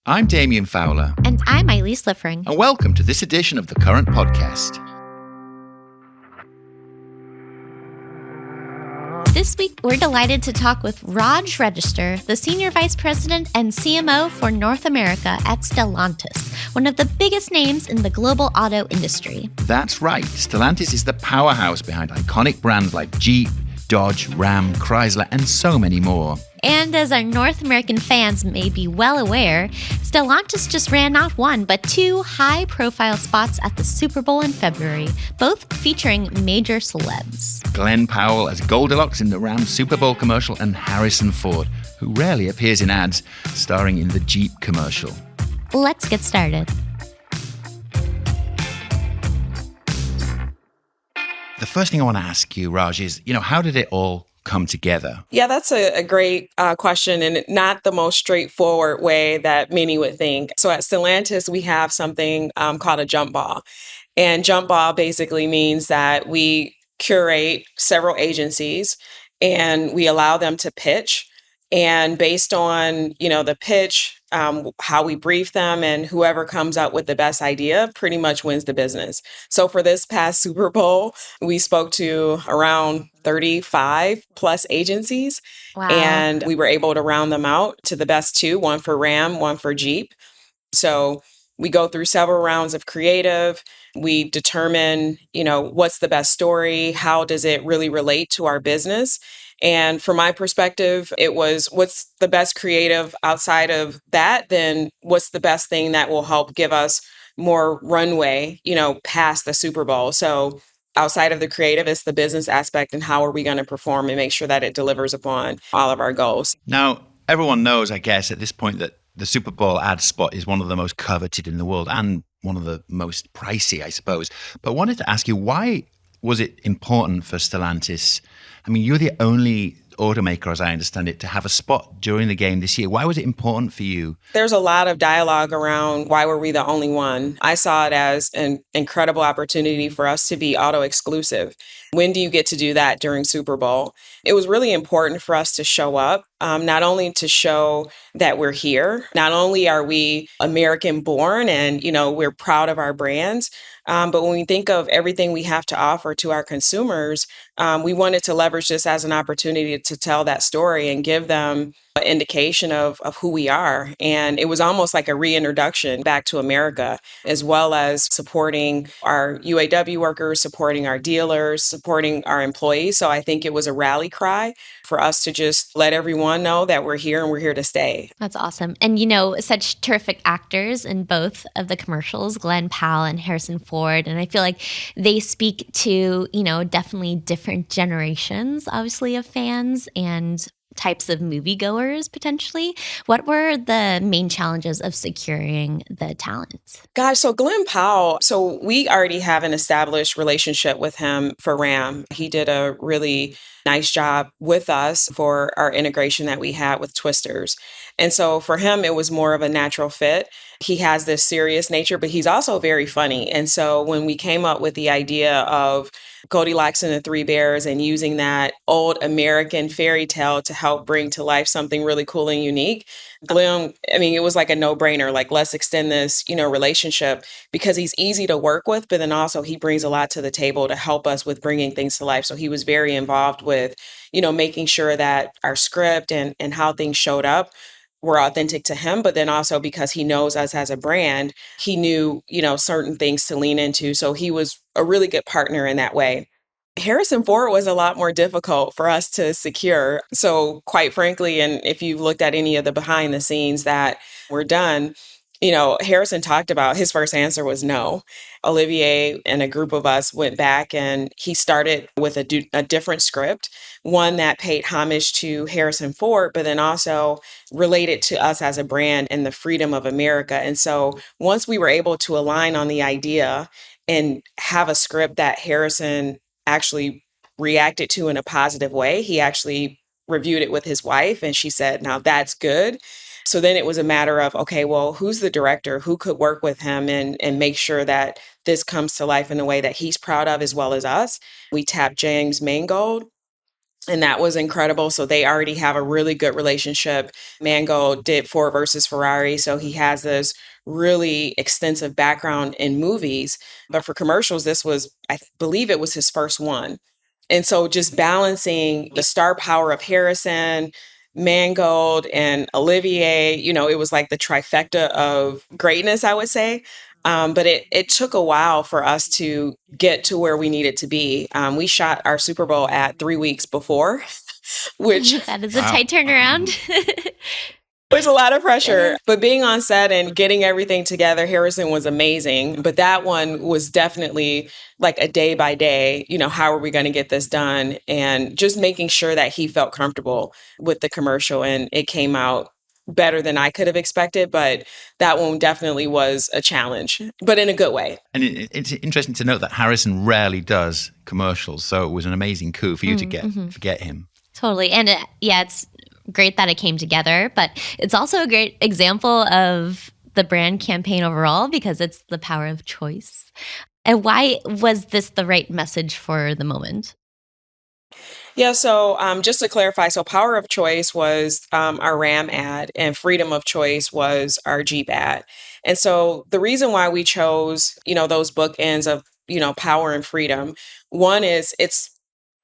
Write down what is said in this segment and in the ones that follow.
I'm Damien Fowler. And I'm Eileen Sliffering. And welcome to this edition of the Current Podcast. This week, we're delighted to talk with Raj Register, the Senior Vice President and CMO for North America at Stellantis, one of the biggest names in the global auto industry. That's right. Stellantis is the powerhouse behind iconic brands like Jeep, Dodge, Ram, Chrysler, and so many more. And as our North American fans may be well aware, Stellantis just ran not one, but two high-profile spots at the Super Bowl in February, both featuring major celebs. Glenn Powell as Goldilocks in the Ram Super Bowl commercial and Harrison Ford, who rarely appears in ads, starring in the Jeep commercial. Let's get started. The first thing I want to ask you, Raj, is, how did it all come together? Yeah, that's a great question, and not the most straightforward way that many would think. So at Stellantis, we have something called a jump ball. And jump ball basically means that we curate several agencies and we allow them to pitch. And based on, the pitch, how we brief them, and whoever comes up with the best idea pretty much wins the business. So for this past Super Bowl, we spoke to around 35 plus agencies. Wow. And we were able to round them out to the best two, one for Ram, one for Jeep. So we go through several rounds of creative. We determine, what's the best story? How does it really relate to our business? And from my perspective, it was what's the best creative outside of that, then what's the best thing that will help give us more runway, past the Super Bowl. So outside of the creative, it's the business aspect and how are we going to perform and make sure that it delivers upon all of our goals. Now, everyone knows, I guess, at this point that the Super Bowl ad spot is one of the most coveted in the world and one of the most pricey, I suppose. But I wanted to ask you, why was it important for Stellantis? I mean, you're the only automaker, as I understand it, to have a spot during the game this year. Why was it important for you? There's a lot of dialogue around why were we the only one? I saw it as an incredible opportunity for us to be auto exclusive. When do you get to do that during Super Bowl? It was really important for us to show up, not only to show that we're here, not only are we American born and, we're proud of our brands, but when we think of everything we have to offer to our consumers, we wanted to leverage this as an opportunity to tell that story and give them an indication of who we are. And it was almost like a reintroduction back to America, as well as supporting our UAW workers, supporting our dealers, supporting our employees. So I think it was a rally cry for us to just let everyone know that we're here and we're here to stay. That's awesome. And, such terrific actors in both of the commercials, Glenn Powell and Harrison Ford. And I feel like they speak to, definitely different generations, obviously, of fans and types of moviegoers potentially. What were the main challenges of securing the talent? Gosh, so Glenn Powell, so we already have an established relationship with him for Ram. He did a really nice job with us for our integration that we had with Twisters. And so for him, it was more of a natural fit. He has this serious nature, but he's also very funny. And so when we came up with the idea of Goldilocks and the Three Bears and using that old American fairy tale to help bring to life something really cool and unique, Glenn, it was like a no-brainer, like let's extend this, relationship because he's easy to work with, but then also he brings a lot to the table to help us with bringing things to life. So he was very involved with, making sure that our script and how things showed up were authentic to him, but then also because he knows us as a brand, he knew, certain things to lean into. So he was a really good partner in that way. Harrison Ford was a lot more difficult for us to secure. So quite frankly, and if you've looked at any of the behind the scenes that were done, Harrison talked about his first answer was no. Olivier and a group of us went back and he started with a different script, one that paid homage to Harrison Ford, but then also related to us as a brand and the freedom of America. And so once we were able to align on the idea and have a script that Harrison actually reacted to in a positive way, he actually reviewed it with his wife and she said, now that's good. So then it was a matter of, okay, well, who's the director? Who could work with him and make sure that this comes to life in a way that he's proud of as well as us? We tapped James Mangold And that was incredible. So they already have a really good relationship. Mango did Ford versus Ferrari. So he has this really extensive background in movies. But for commercials, this was, I believe it was his first one. And so just balancing the star power of Harrison, Mangold, and Olivier, it was like the trifecta of greatness, I would say. But it took a while for us to get to where we needed to be. We shot our Super Bowl at 3 weeks before, which That is a Wow. tight turnaround. was a lot of It pressure. is. But being on set and getting everything together, Harrison was amazing. But that one was definitely like a day by day, how are we going to get this done? And just making sure that he felt comfortable with the commercial. And it came out better than I could have expected. But that one definitely was a challenge, but in a good way. And it's interesting to note that Harrison rarely does commercials, so it was an amazing coup for you to get him. Totally. And yeah, it's great that it came together, but it's also a great example of the brand campaign overall because it's the power of choice. And why was this the right message for the moment? Yeah, so just to clarify, so Power of Choice was our Ram ad, and Freedom of Choice was our Jeep ad. And so the reason why we chose, those bookends of, power and freedom, one is it's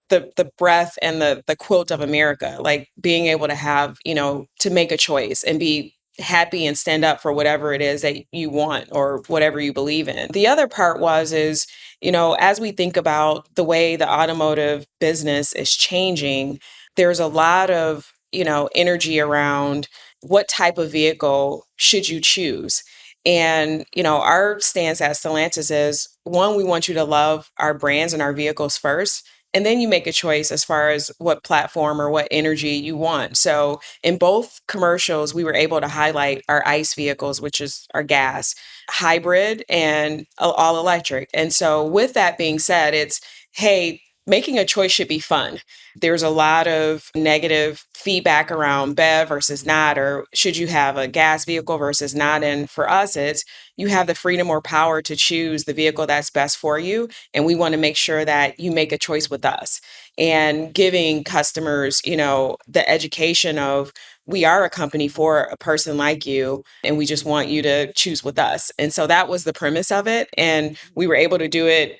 the breath and the quilt of America, like being able to have, to make a choice and be happy and stand up for whatever it is that you want or whatever you believe in. The other part is, as we think about the way the automotive business is changing, there's a lot of, energy around what type of vehicle should you choose. And, our stance at Stellantis is one, we want you to love our brands and our vehicles first. And then you make a choice as far as what platform or what energy you want. So in both commercials, we were able to highlight our ICE vehicles, which is our gas, hybrid, and all electric. And so with that being said, it's, hey, making a choice should be fun. There's a lot of negative feedback around BEV versus not, or should you have a gas vehicle versus not? And for us, it's you have the freedom or power to choose the vehicle that's best for you. And we want to make sure that you make a choice with us and giving customers, the education of we are a company for a person like you, and we just want you to choose with us. And so that was the premise of it. And we were able to do it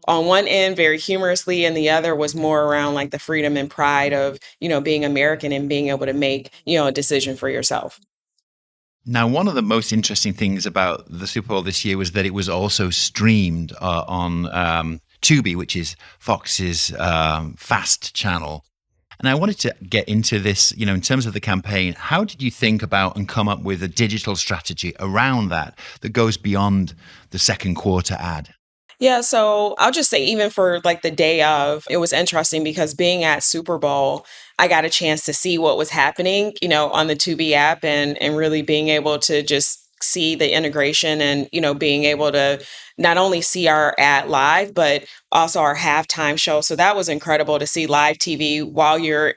on one end very humorously, and the other was more around like the freedom and pride of, being American and being able to make, a decision for yourself. Now, one of the most interesting things about the Super Bowl this year was that it was also streamed on Tubi, which is Fox's fast channel. And I wanted to get into this, in terms of the campaign. How did you think about and come up with a digital strategy around that goes beyond the second quarter ad? Yeah, so I'll just say, even for like the day of, it was interesting because being at Super Bowl, I got a chance to see what was happening, on the Tubi app and really being able to just see the integration and, being able to not only see our ad live, but also our halftime show. So that was incredible to see live TV while you're,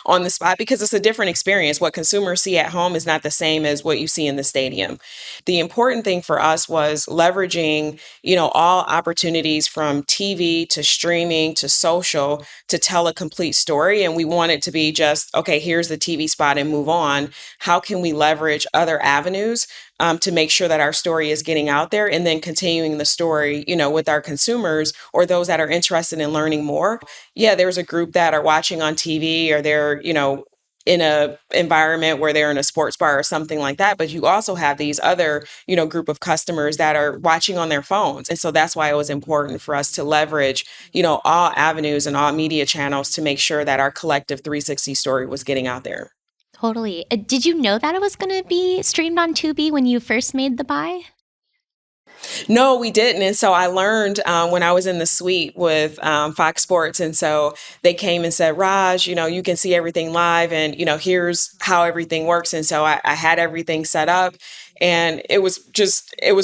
on the spot because it's a different experience. What consumers see at home is not the same as what you see in the stadium. The important thing for us was leveraging, all opportunities from TV to streaming to social to tell a complete story. And we want it to be just, okay, here's the TV spot and move on. How can we leverage other avenues to make sure that our story is getting out there and then continuing the story, with our consumers or those that are interested in learning more? Yeah, there's a group that are watching on TV or they're, in a environment where they're in a sports bar or something like that, but you also have these other, group of customers that are watching on their phones. And so that's why it was important for us to leverage, all avenues and all media channels to make sure that our collective 360 story was getting out there. Totally. Did you know that it was going to be streamed on Tubi when you first made the buy? No, we didn't. And so I learned when I was in the suite with Fox Sports. And so they came and said, Raj, you can see everything live and, here's how everything works. And so I had everything set up and it was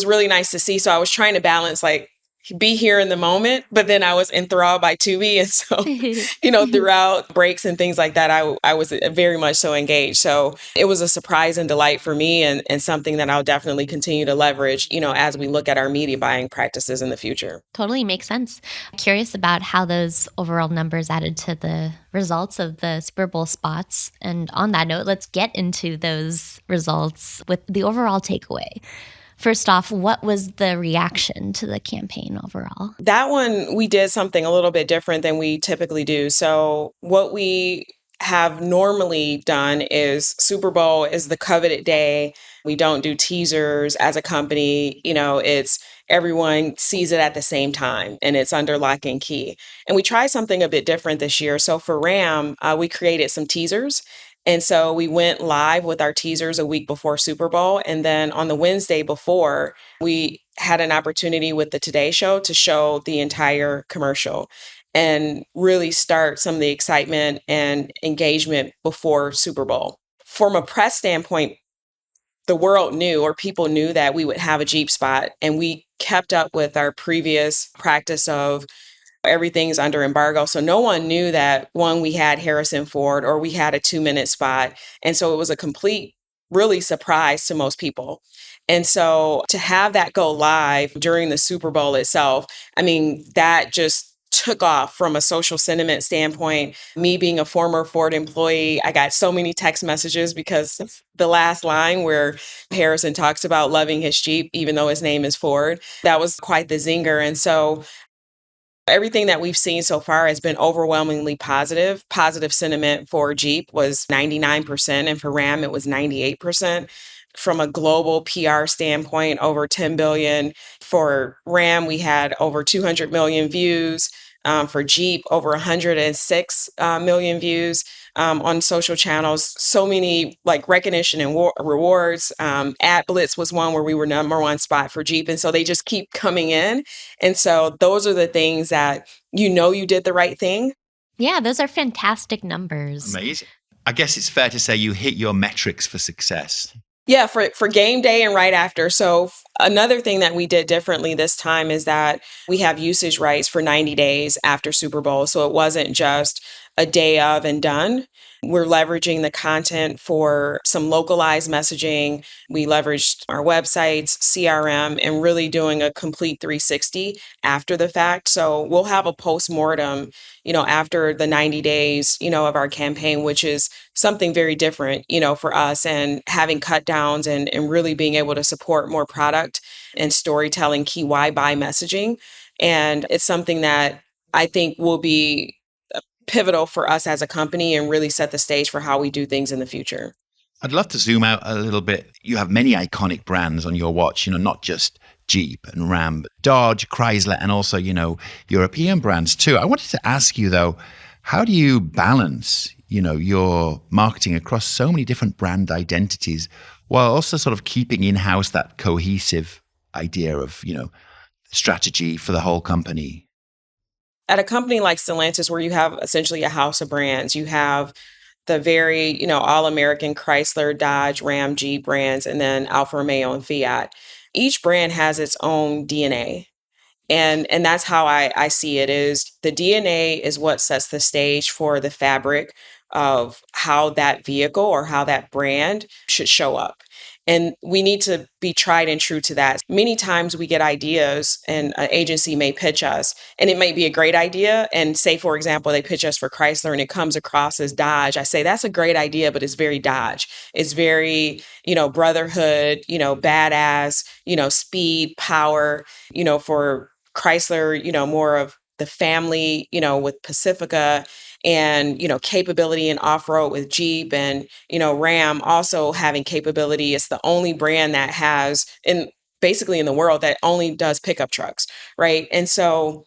really nice to see. So I was trying to balance like, be here in the moment, but then I was enthralled by Tubi. And so, throughout breaks and things like that, I was very much so engaged. So it was a surprise and delight for me, and something that I'll definitely continue to leverage, as we look at our media buying practices in the future. Totally makes sense. Curious about how those overall numbers added to the results of the Super Bowl spots. And on that note, let's get into those results with the overall takeaway. First off, what was the reaction to the campaign overall? That one, we did something a little bit different than we typically do. So, what we have normally done is Super Bowl is the coveted day. We don't do teasers as a company. It's everyone sees it at the same time and it's under lock and key. And we tried something a bit different this year. So, for RAM, we created some teasers. And so we went live with our teasers a week before Super Bowl. And then on the Wednesday before, we had an opportunity with the Today Show to show the entire commercial and really start some of the excitement and engagement before Super Bowl. From a press standpoint, the world knew, or people knew, that we would have a Jeep spot, and we kept up with our previous practice of everything's under embargo. So no one knew that, one, we had Harrison Ford or we had a 2-minute spot. And so it was a complete, really surprise to most people. And so to have that go live during the Super Bowl itself, I mean, that just took off from a social sentiment standpoint. Me being a former Ford employee, I got so many text messages because the last line where Harrison talks about loving his Jeep, even though his name is Ford, that was quite the zinger. And so everything that we've seen so far has been overwhelmingly positive. Positive sentiment for Jeep was 99%, and for Ram, it was 98%. From a global PR standpoint, over 10 billion. For Ram, we had over 200 million views. For Jeep, over 106 million views on social channels. So many recognition and rewards. Ad Blitz was one where we were number one spot for Jeep. And so they just keep coming in. And so those are the things that you did the right thing. Yeah, those are fantastic numbers. Amazing. I guess it's fair to say you hit your metrics for success. Yeah, for game day and right after. So another thing that we did differently this time is that we have usage rights for 90 days after Super Bowl. So it wasn't just a day of and done. We're leveraging the content for some localized messaging. We leveraged our websites, CRM, and really doing a complete 360 after the fact. So we'll have a post-mortem, after the 90 days, of our campaign, which is something very different, for us, and having cut downs and really being able to support more product and storytelling, key why buy messaging. And it's something that I think will be pivotal for us as a company and really set the stage for how we do things in the future. I'd love to zoom out a little bit. You have many iconic brands on your watch, not just Jeep and Ram, but Dodge, Chrysler, and also, European brands too. I wanted to ask you though, how do you balance, your marketing across so many different brand identities while also sort of keeping in-house that cohesive idea of, strategy for the whole company? At a company like Stellantis, where you have essentially a house of brands, you have the very, all-American Chrysler, Dodge, Ram, Jeep brands, and then Alfa Romeo and Fiat. Each brand has its own DNA. And that's how I see it. Is the DNA is what sets the stage for the fabric of how that vehicle or how that brand should show up. And we need to be tried and true to that. Many times we get ideas and an agency may pitch us, and it may be a great idea. And say, for example, they pitch us for Chrysler and it comes across as Dodge. I say, that's a great idea, but it's very Dodge. It's very, brotherhood, badass, speed, power, for Chrysler, more of the family, with Pacifica, and capability and off-road with Jeep, and Ram also having capability. It's the only brand that has basically in the world that only does pickup trucks, right? And so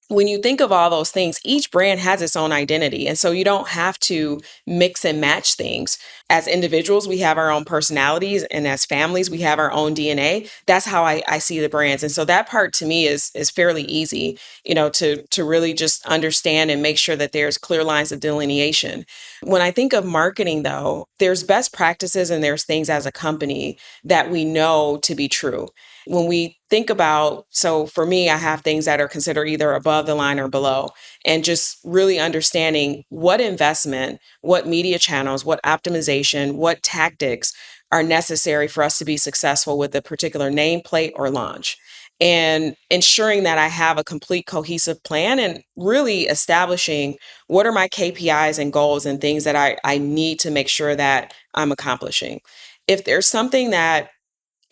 when you think of all those things, each brand has its own identity. And so you don't have to mix and match things. As individuals, we have our own personalities, and as families, we have our own DNA. That's how I see the brands. And so that part to me is fairly easy, to really just understand and make sure that there's clear lines of delineation. When I think of marketing, though, there's best practices and there's things as a company that we know to be true. when we think about, so for me, I have things that are considered either above the line or below, and just really understanding what investment, what media channels, what optimization, what tactics are necessary for us to be successful with a particular nameplate or launch. And ensuring that I have a complete cohesive plan and really establishing what are my KPIs and goals and things that I need to make sure that I'm accomplishing. If there's something that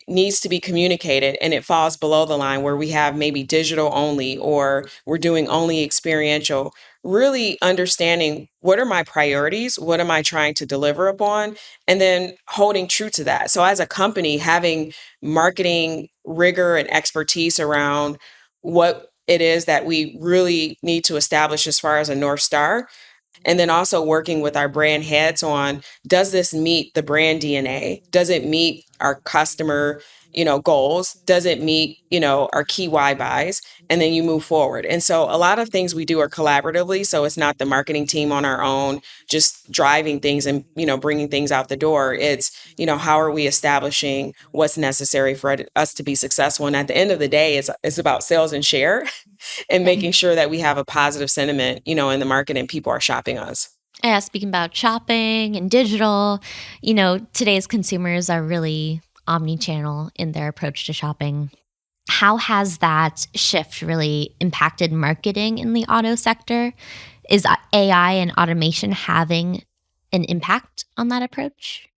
needs to be communicated and it falls below the line where we have maybe digital only or we're doing only experiential, really understanding what are my priorities, what am I trying to deliver upon, and then holding true to that. So as a company, having marketing rigor and expertise around what it is that we really need to establish as far as a North Star, and then also working with our brand heads on, does this meet the brand DNA? Does it meet our customer, goals? Does it meet, our key why buys? And then you move forward. And so a lot of things we do are collaboratively. So it's not the marketing team on our own, just driving things and, bringing things out the door. It's, how are we establishing what's necessary for us to be successful? And at the end of the day, it's about sales and share and making sure that we have a positive sentiment, in the market and people are shopping us. Yeah, speaking about shopping and digital, today's consumers are really omni-channel in their approach to shopping. How has that shift really impacted marketing in the auto sector? Is AI and automation having an impact on that approach?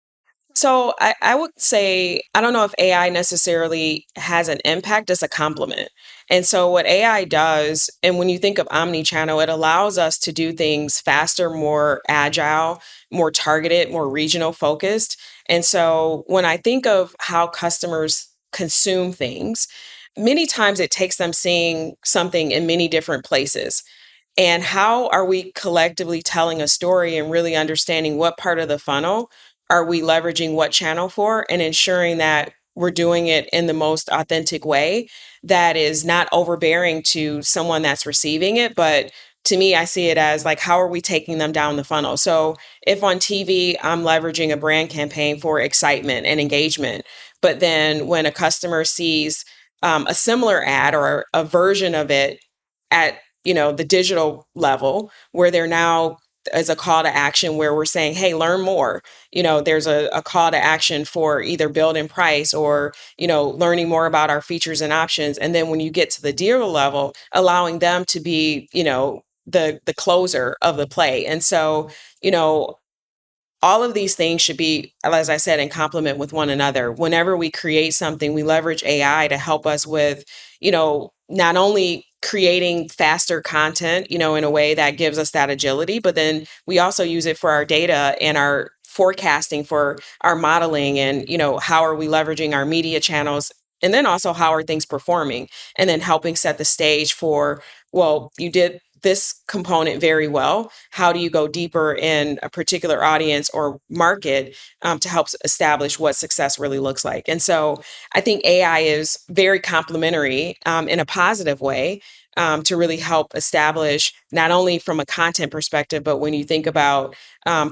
So I would say, I don't know if AI necessarily has an impact, it's a complement. And so what AI does, and when you think of omni-channel, it allows us to do things faster, more agile, more targeted, more regional focused. And so when I think of how customers consume things, many times it takes them seeing something in many different places. And how are we collectively telling a story and really understanding what part of the funnel are we leveraging what channel for, and ensuring that we're doing it in the most authentic way that is not overbearing to someone that's receiving it. But to me, I see it as like, how are we taking them down the funnel? So if on TV, I'm leveraging a brand campaign for excitement and engagement, but then when a customer sees a similar ad or a version of it at the digital level where they're now as a call to action where we're saying, hey, learn more. There's a call to action for either build and price or, learning more about our features and options. And then when you get to the dealer level, allowing them to be, the closer of the play. And so, all of these things should be, as I said, in complement with one another. Whenever we create something, we leverage AI to help us with, not only creating faster content, in a way that gives us that agility, but then we also use it for our data and our forecasting for our modeling and, how are we leveraging our media channels? And then also, how are things performing? And then helping set the stage for, well, you did this component very well. How do you go deeper in a particular audience or market to help establish what success really looks like? And so I think AI is very complementary in a positive way to really help establish not only from a content perspective, but when you think about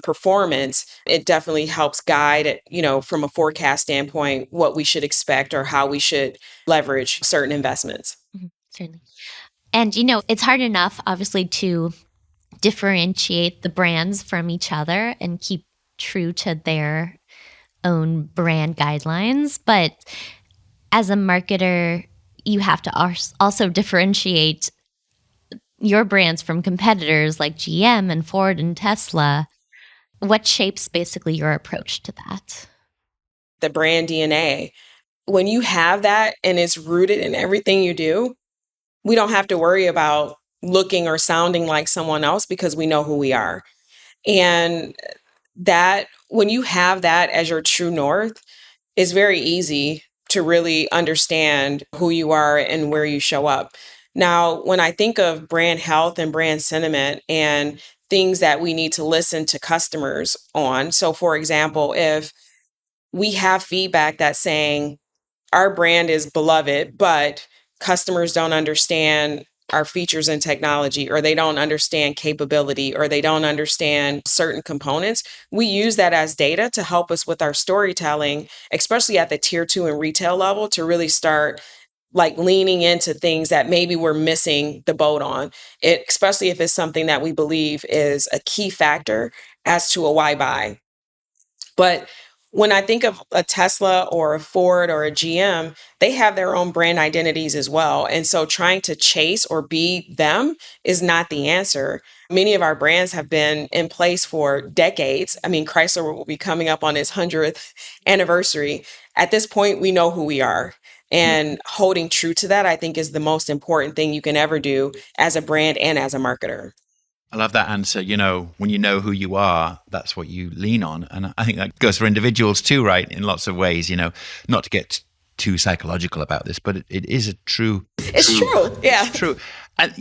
performance, it definitely helps guide, from a forecast standpoint, what we should expect or how we should leverage certain investments. Mhm, certainly. And, it's hard enough, obviously, to differentiate the brands from each other and keep true to their own brand guidelines. But as a marketer, you have to also differentiate your brands from competitors like GM and Ford and Tesla. What shapes basically your approach to that? The brand DNA, when you have that and it's rooted in everything you do, we don't have to worry about looking or sounding like someone else because we know who we are. And that when you have that as your true north, it's very easy to really understand who you are and where you show up. Now, when I think of brand health and brand sentiment and things that we need to listen to customers on. So, for example, if we have feedback that's saying our brand is beloved, but customers don't understand our features and technology, or they don't understand capability, or they don't understand certain components, we use that as data to help us with our storytelling, especially at the tier 2 and retail level, to really start like leaning into things that maybe we're missing the boat on it, especially if it's something that we believe is a key factor as to a why buy. But when I think of a Tesla or a Ford or a GM, they have their own brand identities as well. And so trying to chase or be them is not the answer. Many of our brands have been in place for decades. I mean, Chrysler will be coming up on its 100th anniversary. At this point, we know who we are. And holding true to that, I think, is the most important thing you can ever do as a brand and as a marketer. I love that answer. When you know who you are, that's what you lean on. And I think that goes for individuals too, right? In lots of ways, not to get too psychological about this, but it is a true. It's true. Yeah. It's true. And,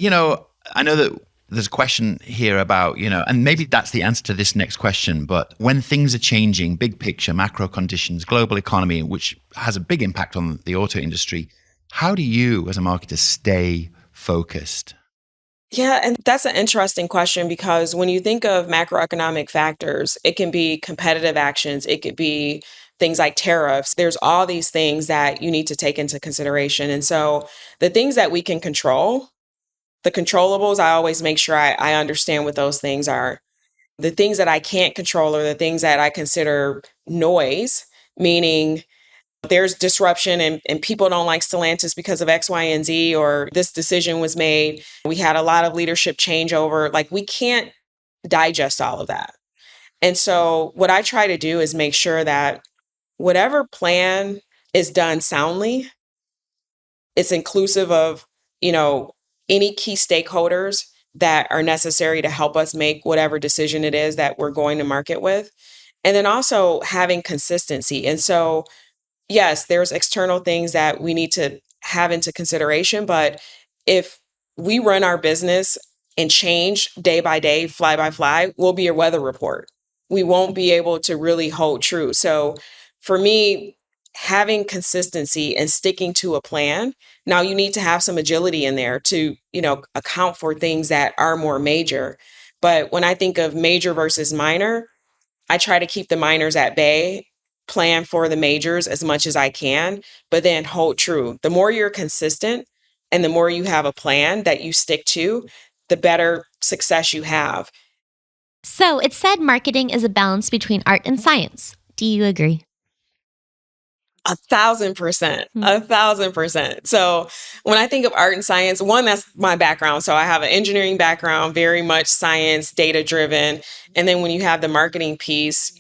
I know that there's a question here about, and maybe that's the answer to this next question, but when things are changing, big picture, macro conditions, global economy, which has a big impact on the auto industry, how do you as a marketer stay focused? Yeah, and that's an interesting question because when you think of macroeconomic factors, it can be competitive actions, it could be things like tariffs. There's all these things that you need to take into consideration. And so the things that we can control, the controllables, I always make sure I understand what those things are. The things that I can't control are the things that I consider noise, meaning there's disruption and people don't like Stellantis because of X, Y, and Z, or this decision was made. We had a lot of leadership changeover. Like we can't digest all of that. And so what I try to do is make sure that whatever plan is done soundly, it's inclusive of, any key stakeholders that are necessary to help us make whatever decision it is that we're going to market with. And then also having consistency. And so yes, there's external things that we need to have into consideration, but if we run our business and change day by day, fly by fly, we'll be a weather report. We won't be able to really hold true. So for me, having consistency and sticking to a plan, now you need to have some agility in there to, account for things that are more major. But when I think of major versus minor, I try to keep the minors at bay, plan for the majors as much as I can, but then hold true. The more you're consistent and the more you have a plan that you stick to, the better success you have. So it said marketing is a balance between art and science. Do you agree? 1,000%, 1,000%. So when I think of art and science, one, that's my background. So I have an engineering background, very much science, data driven. And then when you have the marketing piece,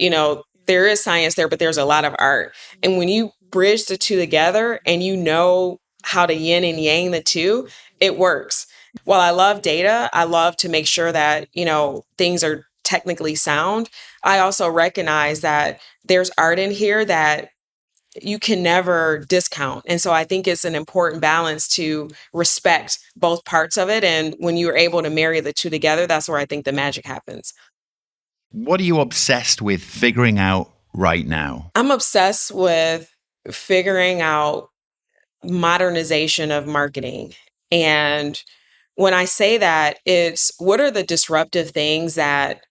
there is science there, but there's a lot of art. And when you bridge the two together and you know how to yin and yang the two, it works. While I love data, I love to make sure that, things are technically sound. I also recognize that there's art in here that you can never discount. And so I think it's an important balance to respect both parts of it. And when you're able to marry the two together, that's where I think the magic happens. What are you obsessed with figuring out right now? I'm obsessed with figuring out modernization of marketing. And when I say that, it's what are the disruptive things that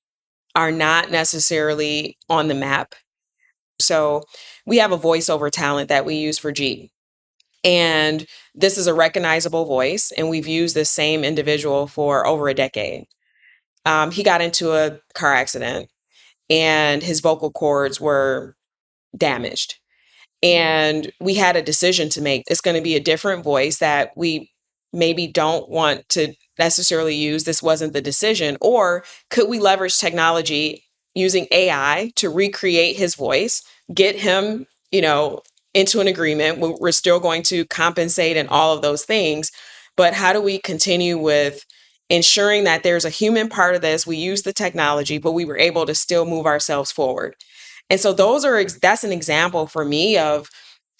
are not necessarily on the map. So we have a voiceover talent that we use for Jeep. And this is a recognizable voice. And we've used this same individual for over a decade. He got into a car accident and his vocal cords were damaged. And we had a decision to make. It's going to be a different voice that we maybe don't want to necessarily use. This wasn't the decision. Or could we leverage technology using AI to recreate his voice, get him, into an agreement? We're still going to compensate and all of those things. But how do we continue with ensuring that there's a human part of this? We use the technology, but we were able to still move ourselves forward. And so that's an example for me of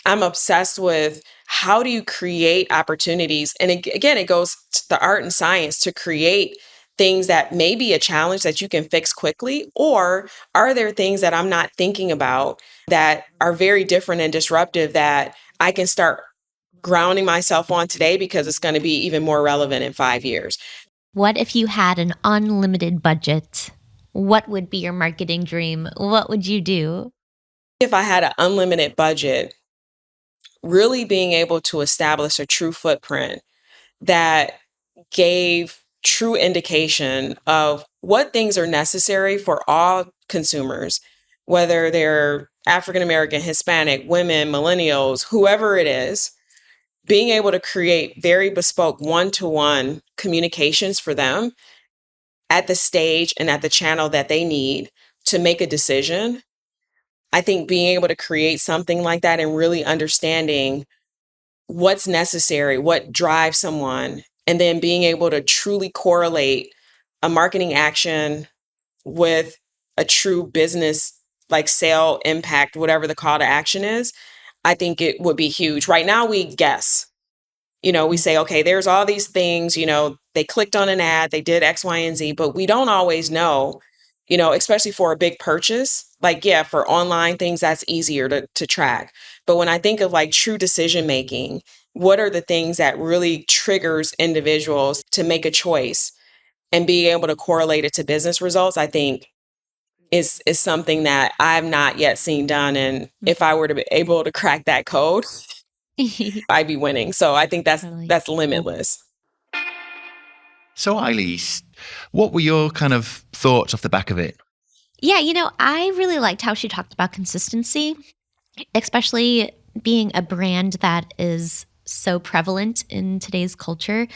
I'm obsessed with how do you create opportunities? And again, it goes to the art and science to create things that may be a challenge that you can fix quickly, or are there things that I'm not thinking about that are very different and disruptive that I can start grounding myself on today because it's going to be even more relevant in 5 years. What if you had an unlimited budget? What would be your marketing dream? What would you do? If I had an unlimited budget, really being able to establish a true footprint that gave true indication of what things are necessary for all consumers, whether they're African American, Hispanic, women, millennials, whoever it is, being able to create very bespoke one-to-one communications for them at the stage and at the channel that they need to make a decision. I think being able to create something like that and really understanding what's necessary, what drives someone, and then being able to truly correlate a marketing action with a true business, like sale impact, whatever the call to action is, I think it would be huge. Right now, we guess. We say, okay, there's all these things, they clicked on an ad, they did X, Y, and Z, but we don't always know, especially for a big purchase. Like, yeah, for online things, that's easier to track. But when I think of like true decision making, what are the things that really triggers individuals to make a choice and being able to correlate it to business results, I think is something that I've not yet seen done. And if I were to be able to crack that code, I'd be winning. So I think that's limitless. So, Eilis, what were your kind of thoughts off the back of it? Yeah, I really liked how she talked about consistency, especially being a brand that is so prevalent in today's culture.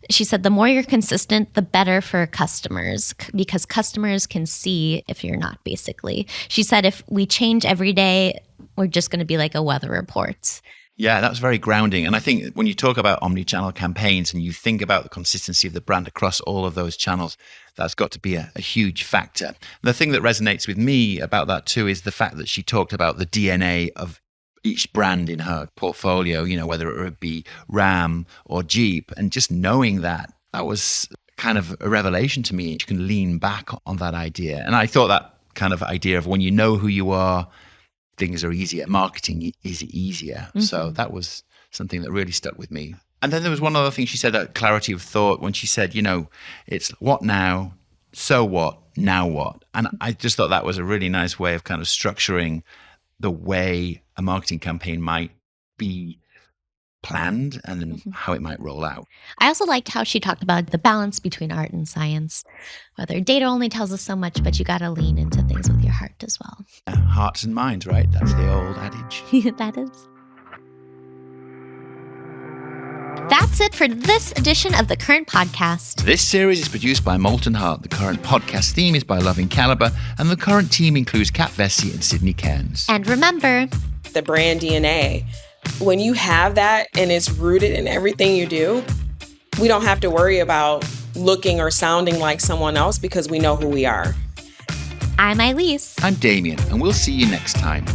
She said the more you're consistent, the better for customers, because customers can see if you're not, basically. She said if we change every day, we're just going to be like a weather report. Yeah, that was very grounding. And I think when you talk about omni-channel campaigns and you think about the consistency of the brand across all of those channels, that's got to be a huge factor. The thing that resonates with me about that too is the fact that she talked about the DNA of each brand in her portfolio, whether it would be Ram or Jeep. And just knowing that was kind of a revelation to me. You can lean back on that idea. And I thought that kind of idea of when you know who you are, things are easier. Marketing is easier. Mm-hmm. So that was something that really stuck with me. And then there was one other thing she said, that clarity of thought, when she said, it's what now, so what, now what? And I just thought that was a really nice way of kind of structuring the way a marketing campaign might be planned and then how it might roll out. I also liked how she talked about the balance between art and science, whether data only tells us so much, but you got to lean into things with your heart as well. Hearts and minds, right? That's the old adage. That is. That's it for this edition of The Current Podcast. This series is produced by Molten Heart. The Current Podcast theme is by Loving Caliber, and the current team includes Kat Vesey and Sydney Cairns. And remember, the brand DNA. When you have that and it's rooted in everything you do, we don't have to worry about looking or sounding like someone else because we know who we are. I'm Eilis. I'm Damien, and we'll see you next time.